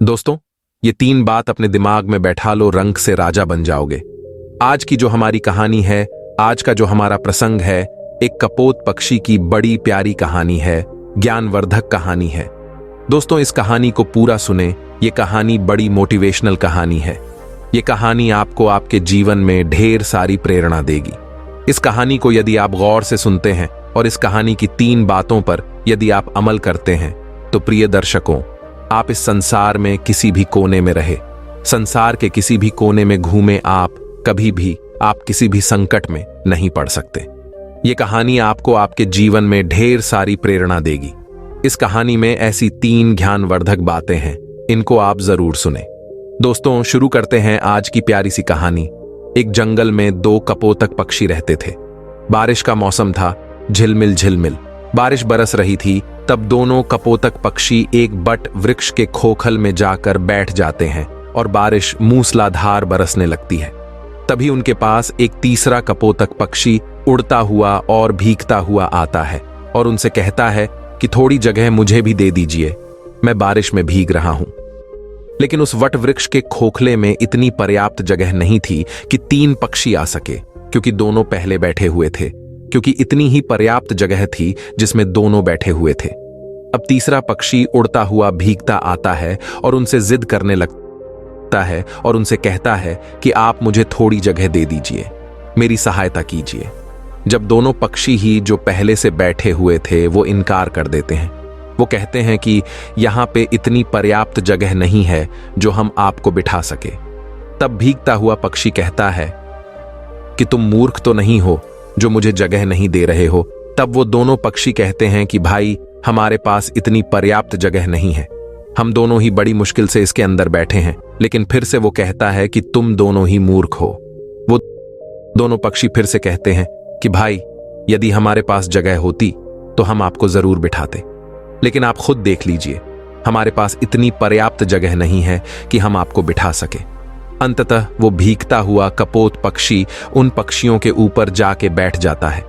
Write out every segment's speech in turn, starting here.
दोस्तों, ये 3 बात अपने दिमाग में बैठा लो, रंग से राजा बन जाओगे। आज की जो हमारी कहानी है, आज का जो हमारा प्रसंग है, एक कपोत पक्षी की बड़ी प्यारी कहानी है, ज्ञानवर्धक कहानी है। दोस्तों, इस कहानी को पूरा सुने। ये कहानी बड़ी मोटिवेशनल कहानी है। ये कहानी आपको आपके जीवन में ढेर सारी प्रेरणा देगी। इस कहानी को यदि आप गौर से सुनते हैं और इस कहानी की 3 बातों पर यदि आप अमल करते हैं, तो प्रिय दर्शकों, आप इस संसार में किसी भी कोने में रहे, संसार के किसी भी कोने में घूमे, आप कभी भी आप किसी भी संकट में नहीं पड़ सकते। ये कहानी आपको आपके जीवन में ढेर सारी प्रेरणा देगी। इस कहानी में ऐसी 3 ज्ञानवर्धक बातें हैं, इनको आप जरूर सुने। दोस्तों, शुरू करते हैं आज की प्यारी सी कहानी। एक जंगल में 2 कपोतक पक्षी रहते थे। बारिश का मौसम था, झिलमिल झिलमिल बारिश बरस रही थी। तब दोनों कपोतक पक्षी एक बट वृक्ष के खोखल में जाकर बैठ जाते हैं और बारिश मूसलाधार बरसने लगती है। तभी उनके पास एक तीसरा कपोतक पक्षी उड़ता हुआ और भीगता हुआ आता है और उनसे कहता है कि थोड़ी जगह मुझे भी दे दीजिए, मैं बारिश में भीग रहा हूं। लेकिन उस वट वृक्ष के खोखले में इतनी पर्याप्त जगह नहीं थी कि 3 पक्षी आ सके, क्योंकि दोनों पहले बैठे हुए थे। क्योंकि इतनी ही पर्याप्त जगह थी जिसमें दोनों बैठे हुए थे। अब तीसरा पक्षी उड़ता हुआ भीगता आता है और उनसे जिद करने लगता है और उनसे कहता है कि आप मुझे थोड़ी जगह दे दीजिए, मेरी सहायता कीजिए। जब दोनों पक्षी ही जो पहले से बैठे हुए थे वो इनकार कर देते हैं। वो कहते हैं कि यहां पे इतनी पर्याप्त जगह नहीं है जो हम आपको बिठा सके। तब भीगता हुआ पक्षी कहता है कि तुम मूर्ख तो नहीं हो जो मुझे जगह नहीं दे रहे हो। तब वो दोनों पक्षी कहते हैं कि भाई, हमारे पास इतनी पर्याप्त जगह नहीं है, हम दोनों ही बड़ी मुश्किल से इसके अंदर बैठे हैं। लेकिन फिर से वो कहता है कि तुम दोनों ही मूर्ख हो। वो दोनों पक्षी फिर से कहते हैं कि भाई, यदि हमारे पास जगह होती तो हम आपको जरूर बिठाते, लेकिन आप खुद देख लीजिए, हमारे पास इतनी पर्याप्त जगह नहीं है कि हम आपको बिठा सके। अंततः वो भीगता हुआ कपोत पक्षी उन पक्षियों के ऊपर जाके बैठ जाता है।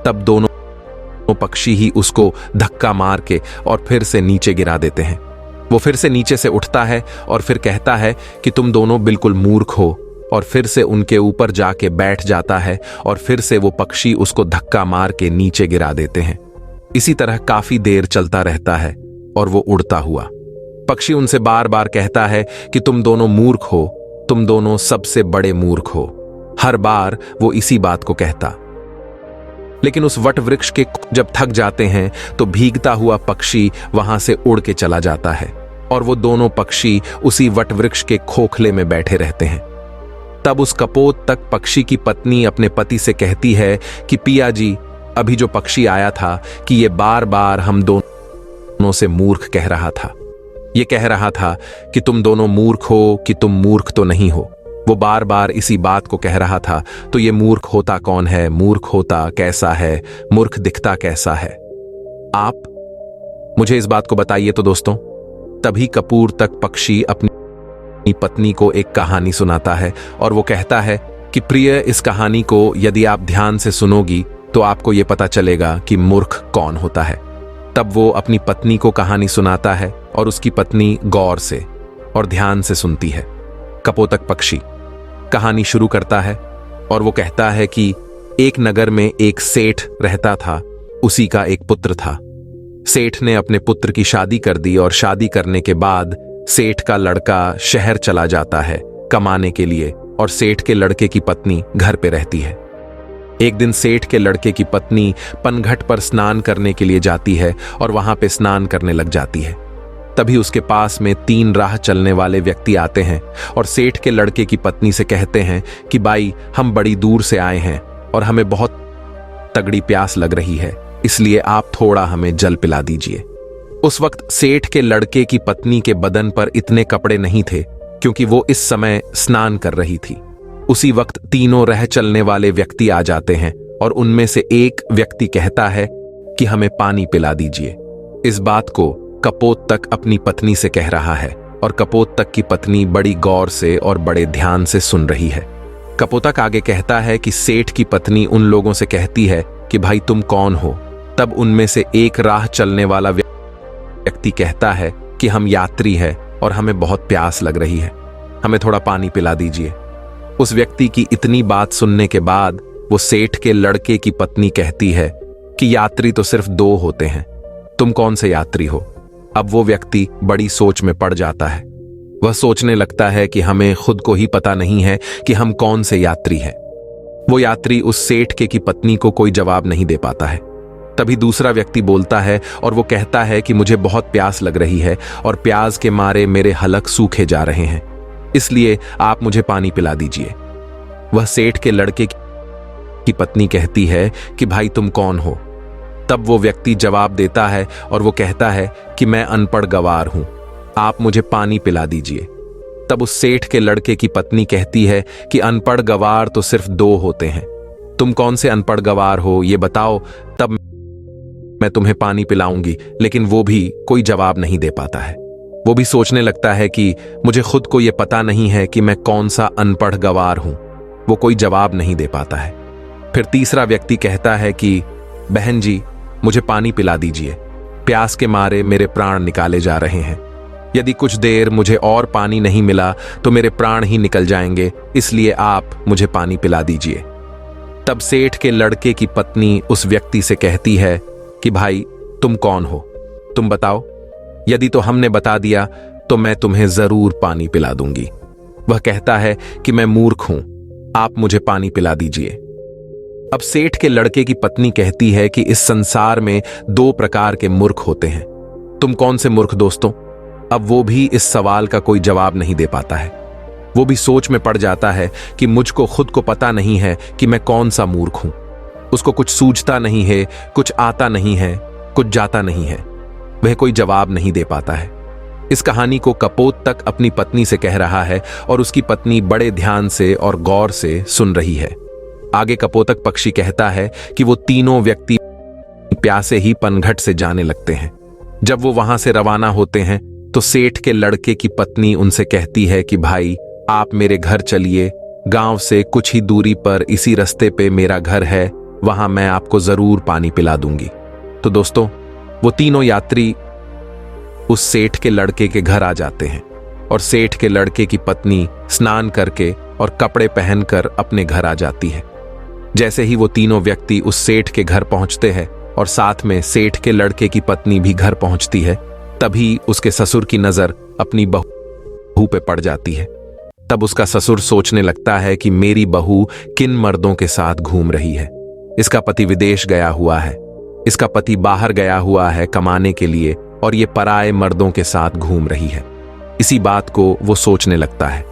तब दोनों पक्षी ही उसको धक्का मार के और फिर से नीचे गिरा देते हैं। वो फिर से नीचे से उठता है और फिर कहता है कि तुम दोनों बिल्कुल मूर्ख हो, और फिर से उनके ऊपर जाके बैठ जाता है और फिर से वो पक्षी उसको धक्का मार के नीचे गिरा देते हैं। इसी तरह काफी देर चलता रहता है और वो उड़ता हुआ पक्षी उनसे बार बार कहता है कि तुम दोनों मूर्ख हो, तुम दोनों सबसे बड़े मूर्ख हो। हर बार वो इसी बात को कहता। लेकिन उस वट वृक्ष के जब थक जाते हैं तो भीगता हुआ पक्षी वहां से उड़ के चला जाता है और वो दोनों पक्षी उसी वट वृक्ष के खोखले में बैठे रहते हैं। तब उस कपोत तक पक्षी की पत्नी अपने पति से कहती है कि पिया जी, अभी जो पक्षी आया था कि ये बार बार हम दोनों से मूर्ख कह रहा था। ये कह रहा था कि तुम दोनों मूर्ख हो, कि तुम मूर्ख तो नहीं हो। वो बार बार इसी बात को कह रहा था। तो ये मूर्ख होता कौन है? मूर्ख होता कैसा है? मूर्ख दिखता कैसा है? आप मुझे इस बात को बताइए तो दोस्तों। तभी कपूर तक पक्षी अपनी पत्नी को एक कहानी सुनाता है और वो कहता है कि प्रिय, इस कहानी को यदि आप ध्यान से सुनोगी तो आपको ये पता चलेगा कि मूर्ख कौन होता है। तब वो अपनी पत्नी को कहानी सुनाता है और उसकी पत्नी गौर से और ध्यान से सुनती है। कपोतक पक्षी कहानी शुरू करता है और वो कहता है कि एक नगर में एक सेठ रहता था। उसी का एक पुत्र था। सेठ ने अपने पुत्र की शादी कर दी और शादी करने के बाद सेठ का लड़का शहर चला जाता है कमाने के लिए और सेठ के लड़के की पत्नी घर पे रहती है। एक दिन सेठ के लड़के की पत्नी पनघट पर स्नान करने के लिए जाती है और वहां पे स्नान करने लग जाती है। तभी उसके पास में 3 राह चलने वाले व्यक्ति आते हैं और सेठ के लड़के की पत्नी से कहते हैं कि बाई, हम बड़ी दूर से आए हैं और हमें बहुत तगड़ी प्यास लग रही है, इसलिए आप थोड़ा हमें जल पिला दीजिए। उस वक्त सेठ के लड़के की पत्नी के बदन पर इतने कपड़े नहीं थे क्योंकि वो इस समय स्नान कर रही थी। उसी वक्त 3 रह चलने वाले व्यक्ति आ जाते हैं और उनमें से एक व्यक्ति कहता है कि हमें पानी पिला दीजिए। इस बात को कपोत तक अपनी पत्नी से कह रहा है और कपोत तक की पत्नी बड़ी गौर से और बड़े ध्यान से सुन रही है। कपोतक आगे कहता है कि सेठ की पत्नी उन लोगों से कहती है कि भाई, तुम कौन हो? तब उनमें से एक राह चलने वाला व्यक्ति कहता है कि हम यात्री हैं और हमें बहुत प्यास लग रही है, हमें थोड़ा पानी पिला दीजिए। उस व्यक्ति की इतनी बात सुनने के बाद वो सेठ के लड़के की पत्नी कहती है कि यात्री तो सिर्फ 2 होते हैं, तुम कौन से यात्री हो। अब वो व्यक्ति बड़ी सोच में पड़ जाता है। वह सोचने लगता है कि हमें खुद को ही पता नहीं है कि हम कौन से यात्री हैं। वो यात्री उस सेठ की पत्नी को कोई जवाब नहीं दे पाता है। तभी दूसरा व्यक्ति बोलता है और वो कहता है कि मुझे बहुत प्यास लग रही है और प्यास के मारे मेरे हलक सूखे जा रहे हैं, इसलिए आप मुझे पानी पिला दीजिए। वह सेठ के लड़के की पत्नी कहती है कि भाई तुम कौन हो। तब वो व्यक्ति जवाब देता है और वो कहता है कि मैं अनपढ़ गवार हूं, आप मुझे पानी पिला दीजिए। तब उस सेठ के लड़के की पत्नी कहती है कि अनपढ़ गवार तो सिर्फ 2 होते हैं, तुम कौन से अनपढ़ गवार हो ये बताओ, तब मैं तुम्हें पानी पिलाऊंगी। लेकिन वो भी कोई जवाब नहीं दे पाता है। वो भी सोचने लगता है कि मुझे खुद को यह पता नहीं है कि मैं कौन सा अनपढ़ गवार हूं। वो कोई जवाब नहीं दे पाता है। फिर तीसरा व्यक्ति कहता है कि बहन जी मुझे पानी पिला दीजिए, प्यास के मारे मेरे प्राण निकाले जा रहे हैं। यदि कुछ देर मुझे और पानी नहीं मिला तो मेरे प्राण ही निकल जाएंगे, इसलिए आप मुझे पानी पिला दीजिए। तब सेठ के लड़के की पत्नी उस व्यक्ति से कहती है कि भाई तुम कौन हो, तुम बताओ, यदि तो हमने बता दिया तो मैं तुम्हें जरूर पानी पिला दूंगी। वह कहता है कि मैं मूर्ख हूं, आप मुझे पानी पिला दीजिए। अब सेठ के लड़के की पत्नी कहती है कि इस संसार में 2 प्रकार के मूर्ख होते हैं, तुम कौन से मूर्ख दोस्तों। अब वो भी इस सवाल का कोई जवाब नहीं दे पाता है। वो भी सोच में पड़ जाता है कि मुझको खुद को पता नहीं है कि मैं कौन सा मूर्ख हूं। उसको कुछ सूझता नहीं है, कुछ आता नहीं है, कुछ जाता नहीं है। वह कोई जवाब नहीं दे पाता है। इस कहानी को कपोत तक अपनी पत्नी से कह रहा है और उसकी पत्नी बड़े ध्यान से और गौर से सुन रही है। आगे कपोतक पक्षी कहता है कि वो तीनों व्यक्ति प्यासे ही पनघट से जाने लगते हैं। जब वो वहां से रवाना होते हैं तो सेठ के लड़के की पत्नी उनसे कहती है कि भाई आप मेरे घर चलिए, गांव से कुछ ही दूरी पर इसी रास्ते पे मेरा घर है, वहां मैं आपको जरूर पानी पिला दूंगी। तो दोस्तों वो तीनों यात्री उस सेठ के लड़के के घर आ जाते हैं और सेठ के लड़के की पत्नी स्नान करके और कपड़े पहनकर अपने घर आ जाती है। जैसे ही वो तीनों व्यक्ति उस सेठ के घर पहुंचते हैं और साथ में सेठ के लड़के की पत्नी भी घर पहुंचती है, तभी उसके ससुर की नजर अपनी बहू पे पड़ जाती है। तब उसका ससुर सोचने लगता है कि मेरी बहू किन मर्दों के साथ घूम रही है। इसका पति विदेश गया हुआ है, इसका पति बाहर गया हुआ है कमाने के लिए और ये पराये मर्दों के साथ घूम रही है। इसी बात को वो सोचने लगता है।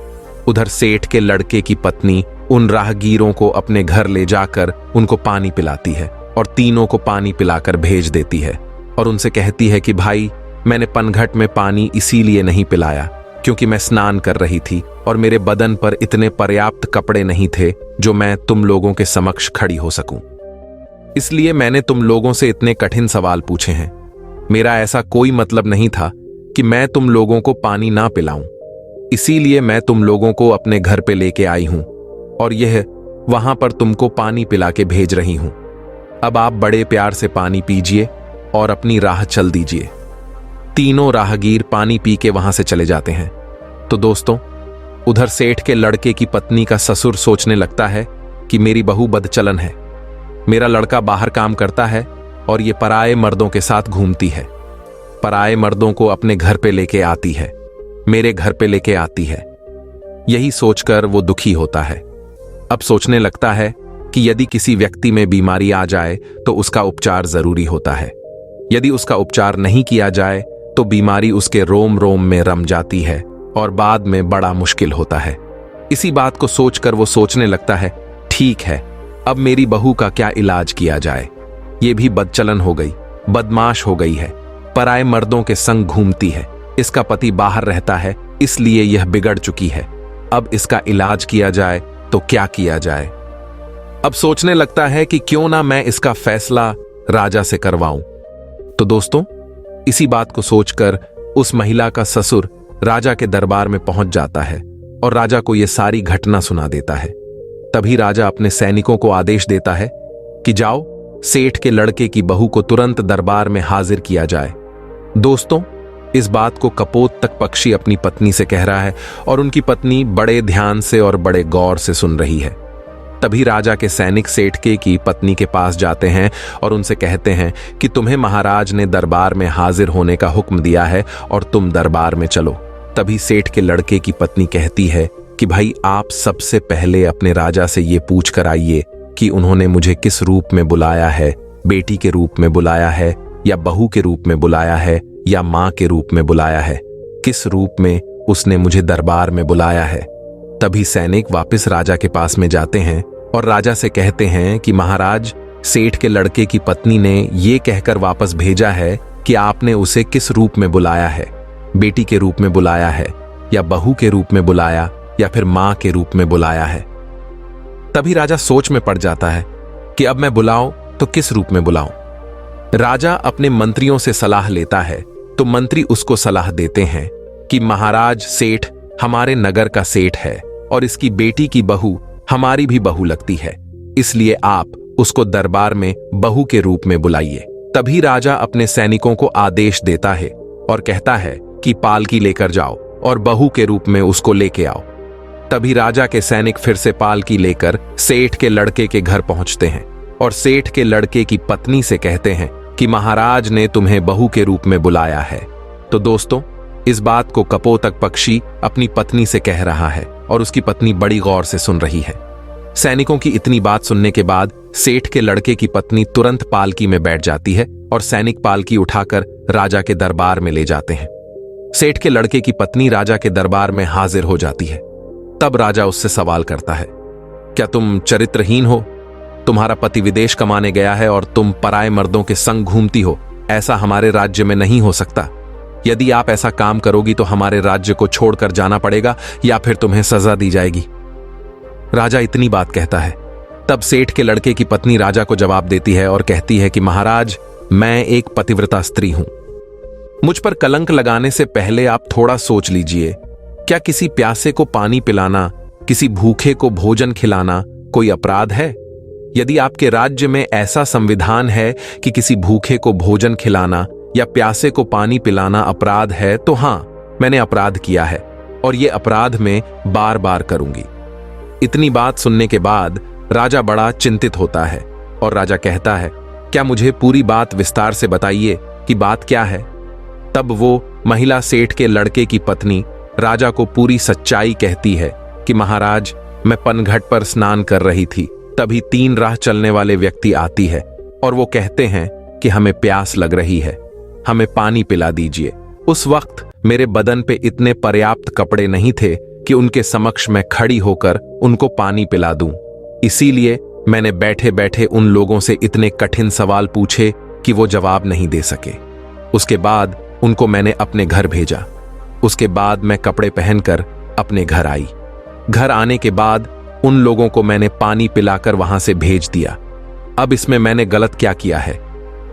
उधर सेठ के लड़के की पत्नी उन राहगीरों को अपने घर ले जाकर उनको पानी पिलाती है और तीनों को पानी पिलाकर भेज देती है और उनसे कहती है कि भाई मैंने पनघट में पानी इसीलिए नहीं पिलाया क्योंकि मैं स्नान कर रही थी और मेरे बदन पर इतने पर्याप्त कपड़े नहीं थे जो मैं तुम लोगों के समक्ष खड़ी हो सकूं। इसलिए मैंने तुम लोगों से इतने कठिन सवाल पूछे हैं। मेरा ऐसा कोई मतलब नहीं था कि मैं तुम लोगों को पानी ना पिलाऊं, इसीलिए मैं तुम लोगों को अपने घर पे लेके आई हूं और यह वहां पर तुमको पानी पिला के भेज रही हूं। अब आप बड़े प्यार से पानी पीजिए और अपनी राह चल दीजिए। तीनों राहगीर पानी पी के वहां से चले जाते हैं। तो दोस्तों उधर सेठ के लड़के की पत्नी का ससुर सोचने लगता है कि मेरी बहू बदचलन है, मेरा लड़का बाहर काम करता है और ये पराये मर्दों के साथ घूमती है, पराये मर्दों को अपने घर पे लेके आती है, मेरे घर पे लेके आती है। यही सोचकर वो दुखी होता है। अब सोचने लगता है कि यदि किसी व्यक्ति में बीमारी आ जाए तो उसका उपचार जरूरी होता है। यदि उसका उपचार नहीं किया जाए तो बीमारी उसके रोम रोम में रम जाती है और बाद में बड़ा मुश्किल होता है। इसी बात को सोचकर वो सोचने लगता है, ठीक है, अब मेरी बहू का क्या इलाज किया जाए। ये भी बदचलन हो गई, बदमाश हो गई है, पराये मर्दों के संग घूमती है, इसका पति बाहर रहता है इसलिए यह बिगड़ चुकी है। अब इसका इलाज किया जाए तो क्या किया जाए। अब सोचने लगता है कि क्यों ना मैं इसका फैसला राजा से करवाऊं। तो दोस्तों इसी बात को सोचकर उस महिला का ससुर राजा के दरबार में पहुंच जाता है और राजा को यह सारी घटना सुना देता है। तभी राजा अपने सैनिकों को आदेश देता है कि जाओ सेठ के लड़के की बहू को तुरंत दरबार में हाजिर किया जाए। दोस्तों इस बात को कपोत तक पक्षी अपनी पत्नी से कह रहा है और उनकी पत्नी बड़े ध्यान से और बड़े गौर से सुन रही है। तभी राजा के सैनिक सेठके की पत्नी के पास जाते हैं और उनसे कहते हैं कि तुम्हें महाराज ने दरबार में हाजिर होने का हुक्म दिया है और तुम दरबार में चलो। तभी सेठ के लड़के की पत्नी कहती है कि भाई आप सबसे पहले अपने राजा से ये पूछ कर आइए कि उन्होंने मुझे किस रूप में बुलाया है, बेटी के रूप में बुलाया है या बहू के रूप में बुलाया है या माँ के रूप में बुलाया है, किस रूप में उसने मुझे दरबार में बुलाया है। तभी सैनिक वापस राजा के पास में जाते हैं और राजा से कहते हैं कि महाराज, सेठ के लड़के की पत्नी ने ये कहकर वापस भेजा है कि आपने उसे किस रूप में बुलाया है, बेटी के रूप में बुलाया है या बहू के रूप में बुलाया या फिर माँ के रूप में बुलाया है। तभी राजा सोच में पड़ जाता है कि अब मैं बुलाऊं तो किस रूप में बुलाऊं। राजा अपने मंत्रियों से सलाह लेता है तो मंत्री उसको सलाह देते हैं कि महाराज, सेठ हमारे नगर का सेठ है और इसकी बेटी की बहू हमारी भी बहू लगती है, इसलिए आप उसको दरबार में बहू के रूप में बुलाइए। तभी राजा अपने सैनिकों को आदेश देता है और कहता है कि पालकी लेकर जाओ और बहू के रूप में उसको लेके आओ। तभी राजा के सैनिक फिर से पालकी लेकर सेठ के लड़के के घर पहुंचते हैं और सेठ के लड़के की पत्नी से कहते हैं कि महाराज ने तुम्हें बहू के रूप में बुलाया है। तो दोस्तों, इस बात को कपोतक पक्षी अपनी पत्नी से कह रहा है और उसकी पत्नी बड़ी गौर से सुन रही है। सैनिकों की इतनी बात सुनने के बाद सेठ के लड़के की पत्नी तुरंत पालकी में बैठ जाती है और सैनिक पालकी उठाकर राजा के दरबार में ले जाते हैं। सेठ के लड़के की पत्नी राजा के दरबार में हाजिर हो जाती है। तब राजा उससे सवाल करता है, क्या तुम चरित्रहीन हो? तुम्हारा पति विदेश कमाने गया है और तुम पराए मर्दों के संग घूमती हो। ऐसा हमारे राज्य में नहीं हो सकता। यदि आप ऐसा काम करोगी तो हमारे राज्य को छोड़कर जाना पड़ेगा या फिर तुम्हें सजा दी जाएगी। राजा इतनी बात कहता है। तब सेठ के लड़के की पत्नी राजा को जवाब देती है और कहती है कि महाराज, मैं एक पतिव्रता स्त्री हूं। मुझ पर कलंक लगाने से पहले आप थोड़ा सोच लीजिए, क्या किसी प्यासे को पानी पिलाना, किसी भूखे को भोजन खिलाना कोई अपराध है? यदि आपके राज्य में ऐसा संविधान है कि किसी भूखे को भोजन खिलाना या प्यासे को पानी पिलाना अपराध है, तो हां, मैंने अपराध किया है और यह अपराध मैं बार बार करूंगी। इतनी बात सुनने के बाद राजा बड़ा चिंतित होता है और राजा कहता है, क्या मुझे पूरी बात विस्तार से बताइए कि बात क्या है? तब वो महिला सेठ के लड़के की पत्नी राजा को पूरी सच्चाई कहती है कि महाराज, मैं पनघट पर स्नान कर रही थी, तभी 3 राह चलने वाले व्यक्ति आती है और वो कहते हैं कि हमें प्यास लग रही है, हमें पानी पिला दीजिए। उस वक्त मेरे बदन पे इतने पर्याप्त कपड़े नहीं थे कि उनके समक्ष मैं खड़ी होकर उनको पानी पिला दूं। इसीलिए मैंने बैठे बैठे उन लोगों से इतने कठिन सवाल पूछे कि वो जवाब नहीं दे सके। उसके बाद उनको मैंने अपने घर भेजा। उसके बाद मैं कपड़े पहनकर अपने घर आई। घर आने के बाद उन लोगों को मैंने पानी पिलाकर वहां से भेज दिया। अब इसमें मैंने गलत क्या किया है?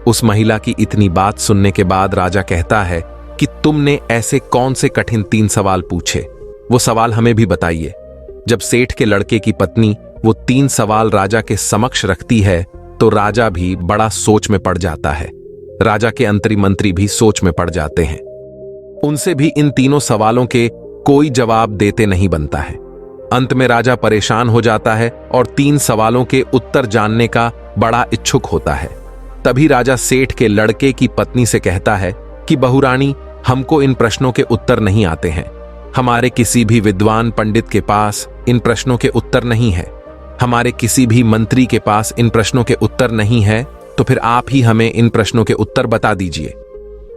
उस महिला की इतनी बात सुनने के बाद राजा कहता है कि तुमने ऐसे कौन से कठिन 3 सवाल पूछे? वो सवाल हमें भी बताइए। जब सेठ के लड़के की पत्नी वो 3 सवाल राजा के समक्ष रखती है तो राजा भी बड़ा सोच में पड़ जाता है। राजा के अंतरी मंत्री भी सोच में पड़ जाते हैं। उनसे भी इन तीनों सवालों के कोई जवाब देते नहीं बनता है। अंत में राजा परेशान हो जाता है और 3 सवालों के उत्तर जानने का बड़ा इच्छुक होता है। तभी राजा सेठ के लड़के की पत्नी से कहता है कि बहुरानी, हमको इन प्रश्नों के उत्तर नहीं आते हैं। हमारे किसी भी विद्वान पंडित के पास इन प्रश्नों के उत्तर नहीं है। हमारे किसी भी मंत्री के पास इन प्रश्नों के उत्तर नहीं है, तो फिर आप ही हमें इन प्रश्नों के उत्तर बता दीजिए।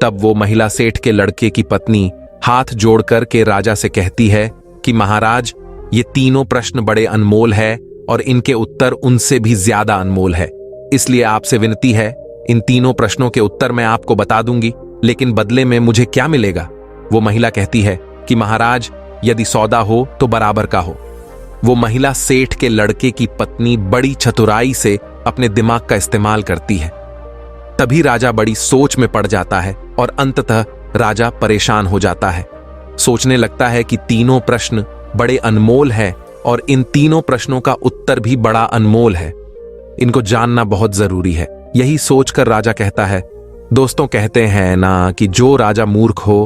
तब वो महिला सेठ के लड़के की पत्नी हाथ जोड़कर के राजा से कहती है कि महाराज, ये तीनों प्रश्न बड़े अनमोल है और इनके उत्तर उनसे भी ज्यादा अनमोल है। इसलिए आपसे विनती है, इन तीनों प्रश्नों के उत्तर मैं आपको बता दूंगी, लेकिन बदले में मुझे क्या मिलेगा? वो महिला कहती है कि महाराज, यदि सौदा हो तो बराबर का हो। वो महिला सेठ के लड़के की पत्नी बड़ी चतुराई से अपने दिमाग का इस्तेमाल करती है। तभी राजा बड़ी सोच में पड़ जाता है और अंततः राजा परेशान हो जाता है। सोचने लगता है कि तीनों प्रश्न बड़े अनमोल हैं और इन तीनों प्रश्नों का उत्तर भी बड़ा अनमोल है। इनको जानना बहुत जरूरी है। यही सोचकर राजा कहता है, दोस्तों कहते हैं ना कि जो राजा मूर्ख हो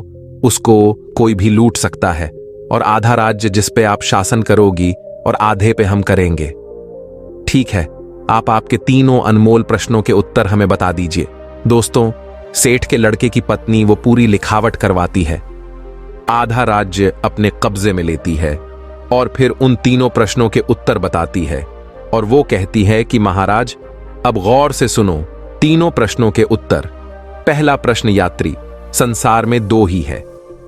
उसको कोई भी लूट सकता है, और आधा राज्य जिस पे आप शासन करोगी और आधे पे हम करेंगे। ठीक है, आप आपके तीनों अनमोल प्रश्नों के उत्तर हमें बता दीजिए। दोस्तों, सेठ के लड़के की पत्नी वो पूरी लिखावट करवाती है, आधा राज्य अपने कब्जे में लेती है और फिर उन तीनों प्रश्नों के उत्तर बताती है, और वो कहती है कि महाराज अब गौर से सुनो तीनों प्रश्नों के उत्तर। पहला प्रश्न यात्री, संसार में दो ही है।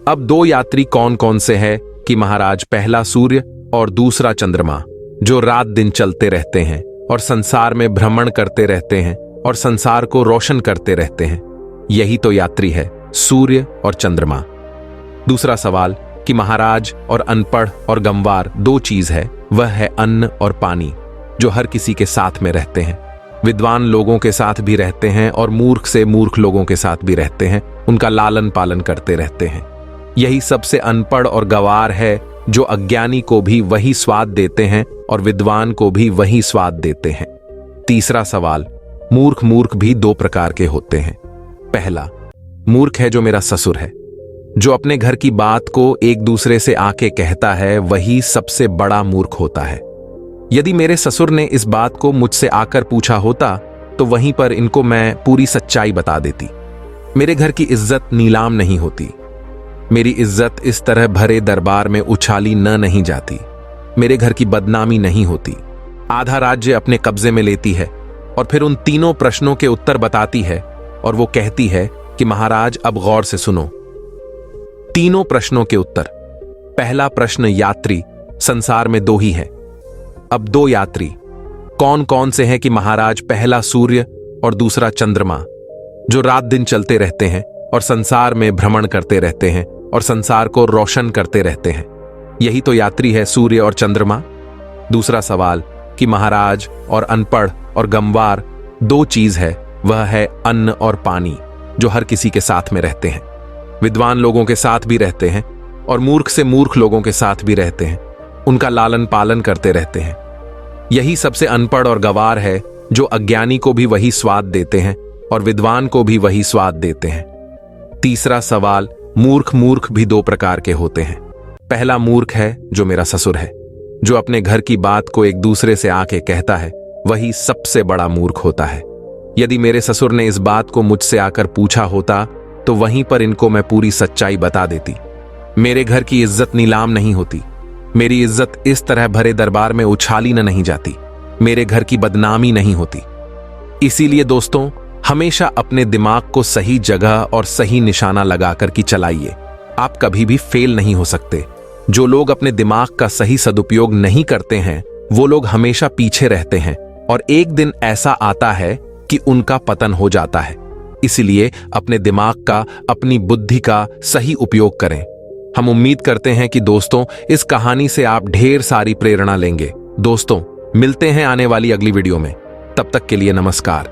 अब दो यात्री कौन कौन से हैं कि महाराज पहला सूर्य और दूसरा चंद्रमा, जो रात दिन चलते रहते हैं और संसार में भ्रमण करते रहते हैं और संसार को रोशन करते रहते हैं। यही तो यात्री है, सूर्य और चंद्रमा। दूसरा सवाल कि महाराज और अनपढ़ और गंवार दो चीज है, वह है अन्न और पानी, जो हर किसी के साथ में रहते हैं। विद्वान लोगों के साथ भी रहते हैं और मूर्ख से मूर्ख लोगों के साथ भी रहते हैं, उनका लालन पालन करते रहते हैं। यही सबसे अनपढ़ और गंवार है, जो अज्ञानी को भी वही स्वाद देते हैं और विद्वान को भी वही स्वाद देते हैं। तीसरा सवाल, मूर्ख भी दो प्रकार के होते हैं। पहला मूर्ख है जो मेरा ससुर है, जो अपने घर की बात को एक दूसरे से आके कहता है, वही सबसे बड़ा मूर्ख होता है। यदि मेरे ससुर ने इस बात को मुझसे आकर पूछा होता तो वहीं पर इनको मैं पूरी सच्चाई बता देती। मेरे घर की इज्जत नीलाम नहीं होती, मेरी इज्जत इस तरह भरे दरबार में उछाली नहीं जाती, मेरे घर की बदनामी नहीं होती। आधा राज्य अपने कब्जे में लेती है और फिर उन तीनों प्रश्नों के उत्तर बताती है, और वो कहती है कि महाराज अब गौर से सुनो तीनों प्रश्नों के उत्तर। पहला प्रश्न यात्री, संसार में दो ही है। अब दो यात्री कौन कौन से हैं कि महाराज पहला सूर्य और दूसरा चंद्रमा, जो रात दिन चलते रहते हैं और संसार में भ्रमण करते रहते हैं और संसार को रोशन करते रहते हैं। यही तो यात्री है, सूर्य और चंद्रमा। दूसरा सवाल कि महाराज और अनपढ़ और गंवार दो चीज है, वह है अन्न और पानी, जो हर किसी के साथ में रहते हैं। विद्वान लोगों के साथ भी रहते हैं और मूर्ख से मूर्ख लोगों के साथ भी रहते हैं, उनका लालन पालन करते रहते हैं। यही सबसे अनपढ़ और गंवार है, जो अज्ञानी को भी वही स्वाद देते हैं और विद्वान को भी वही स्वाद देते हैं। तीसरा सवाल, मूर्ख भी दो प्रकार के होते हैं। पहला मूर्ख है जो मेरा ससुर है, जो अपने घर की बात को एक दूसरे से आके कहता है, वही सबसे बड़ा मूर्ख होता है। यदि मेरे ससुर ने इस बात को मुझसे आकर पूछा होता तो वहीं पर इनको मैं पूरी सच्चाई बता देती। मेरे घर की इज्जत नीलाम नहीं होती, मेरी इज्जत इस तरह भरे दरबार में उछाली नहीं जाती, मेरे घर की बदनामी नहीं होती। इसीलिए दोस्तों, हमेशा अपने दिमाग को सही जगह और सही निशाना लगाकर के चलाइए, आप कभी भी फेल नहीं हो सकते। जो लोग अपने दिमाग का सही सदुपयोग नहीं करते हैं, वो लोग हमेशा पीछे रहते हैं और एक दिन ऐसा आता है कि उनका पतन हो जाता है। इसलिए अपने दिमाग का, अपनी बुद्धि का सही उपयोग करें। हम उम्मीद करते हैं कि दोस्तों इस कहानी से आप ढेर सारी प्रेरणा लेंगे। दोस्तों, मिलते हैं आने वाली अगली वीडियो में, तब तक के लिए नमस्कार।